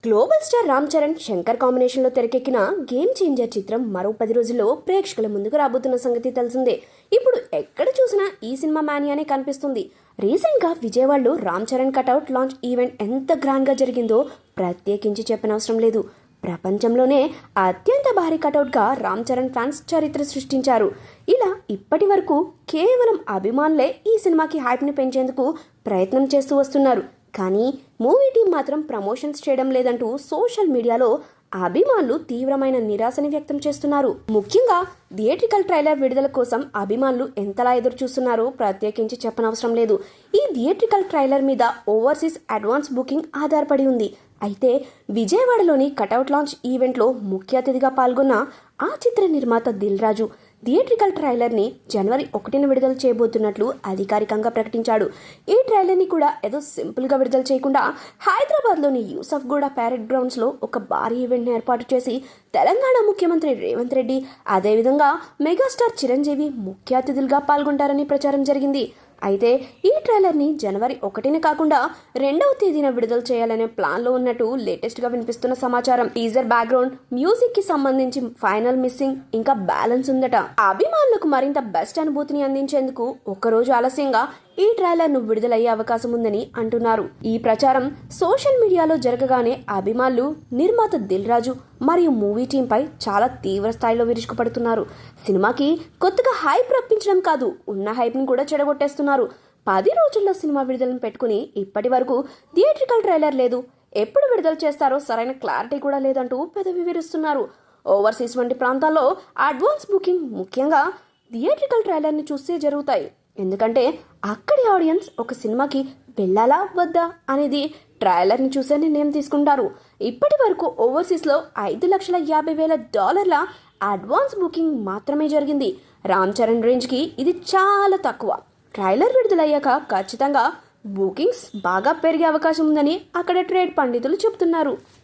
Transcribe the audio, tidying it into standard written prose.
Global star Ram Charan Shankar కాంబినేషన్లో తెరకెక్కిన game changer చిత్రం మరో 10 రోజుల్లో ప్రేక్షకుల ముందుకు రాబోతున్న సంగతి తెలిసిందే. ఇప్పుడు ఎక్కడ చూసినా ఈ సినిమా మానియానే కనిపిస్తుంది. రీసెంట్గా విజయవాడలో Ram Charan cutout launch event ఎంత గ్రాండ్గా జరిగిందో ప్రత్యేకించి చెప్పనవసరం లేదు. ప్రపంచంలోనే అత్యంత భారీ కటౌట్గా రామ్ చరణ్ ఫ్యాన్స్ చరిత్ర సృష్టించారు. ఇలా ఇప్పటి వరకు కేవలం అభిమానులే ఈ సినిమాకి హైప్ని పెంచేందుకు ప్రయత్నం చేస్తూ వస్తున్నారు. కానీ మూవీ టీం మాత్రం ప్రమోషన్స్ చేయడం లేదంటూ సోషల్ మీడియాలో అభిమానులు తీవ్రమైన నిరాశని వ్యక్తం చేస్తున్నారు. ముఖ్యంగా థియేట్రికల్ ట్రైలర్ విడుదల కోసం అభిమానులు ఎంతలా ఎదురు చూస్తున్నారో ప్రత్యేకించి చెప్పనవసరం లేదు. ఈ థియేట్రికల్ ట్రైలర్ మీద ఓవర్సీస్ అడ్వాన్స్ బుకింగ్ ఆధారపడి ఉంది. అయితే విజయవాడలోని కటౌట్ లాంచ్ ఈవెంట్లో ముఖ్య అతిథిగా పాల్గొన్న ఆ చిత్ర నిర్మాత దిల్ రాజు థియేట్రికల్ ట్రైలర్ని జనవరి 1న విడుదల చేయబోతున్నట్లు అధికారికంగా ప్రకటించాడు. ఈ ట్రైలర్ని కూడా ఏదో సింపుల్గా విడుదల చేయకుండా హైదరాబాద్లోని యూసఫ్గూడ ప్యారెడ్ గ్రౌండ్స్లో ఒక భారీ ఈవెంట్ని ఏర్పాటు చేసి తెలంగాణ ముఖ్యమంత్రి రేవంత్ రెడ్డి, అదేవిధంగా మెగాస్టార్ చిరంజీవి ముఖ్య అతిథులుగా పాల్గొంటారని ప్రచారం జరిగింది. అయితే ఈ ట్రైలర్ని జనవరి 1న కాకుండా 2వ తేదీన విడుదల చేయాలనే ప్లాన్లో ఉన్నట్టు లేటెస్ట్గా వినిపిస్తున్న సమాచారం. టీజర్ బ్యాక్గ్రౌండ్ మ్యూజిక్ కి సంబంధించి ఫైనల్ మిస్సింగ్ ఇంకా బ్యాలెన్స్ ఉందట. అభిమానులకు మరింత బెస్ట్ అనుభూతిని అందించేందుకు ఒక్కరోజు ఆలస్యంగా ఈ ట్రైలర్ను విడుదలయ్యే అవకాశం ఉందని అంటున్నారు. ఈ ప్రచారం సోషల్ మీడియాలో జరగగానే అభిమానులు, నిర్మాత దిల్ రాజు మరియు మూవీ టీంపై చాలా తీవ్ర స్థాయిలో విరుచుకుపడుతున్నారు. సినిమాకి కొత్తగా హైప్ రప్పించడం కాదు, ఉన్న హైప్ని కూడా చెడగొట్టేస్తున్నారు. 10 రోజుల్లో సినిమా విడుదలను పెట్టుకుని ఇప్పటి వరకు థియేట్రికల్ ట్రైలర్ లేదు, ఎప్పుడు విడుదల చేస్తారో సరైన క్లారిటీ కూడా లేదంటూ పెదవి విరుస్తున్నారు. ఓవర్సీస్ వంటి ప్రాంతాల్లో అడ్వాన్స్ బుకింగ్ ముఖ్యంగా థియేట్రికల్ ట్రైలర్ని చూస్తే జరుగుతాయి. ఎందుకంటే అక్కడి ఆడియన్స్ ఒక సినిమాకి వెళ్ళాలా వద్దా అనేది ట్రైలర్ని చూసే నిర్ణయం తీసుకుంటారు. ఇప్పటి వరకు ఓవర్సీస్లో $5,50,000 అడ్వాన్స్ బుకింగ్ మాత్రమే జరిగింది. రామ్ చరణ్ రేంజ్కి ఇది చాలా తక్కువ. ట్రైలర్ విడుదలయ్యాక ఖచ్చితంగా బుకింగ్స్ బాగా పెరిగే అవకాశం ఉందని అక్కడ ట్రేడ్ పండితులు చెబుతున్నారు.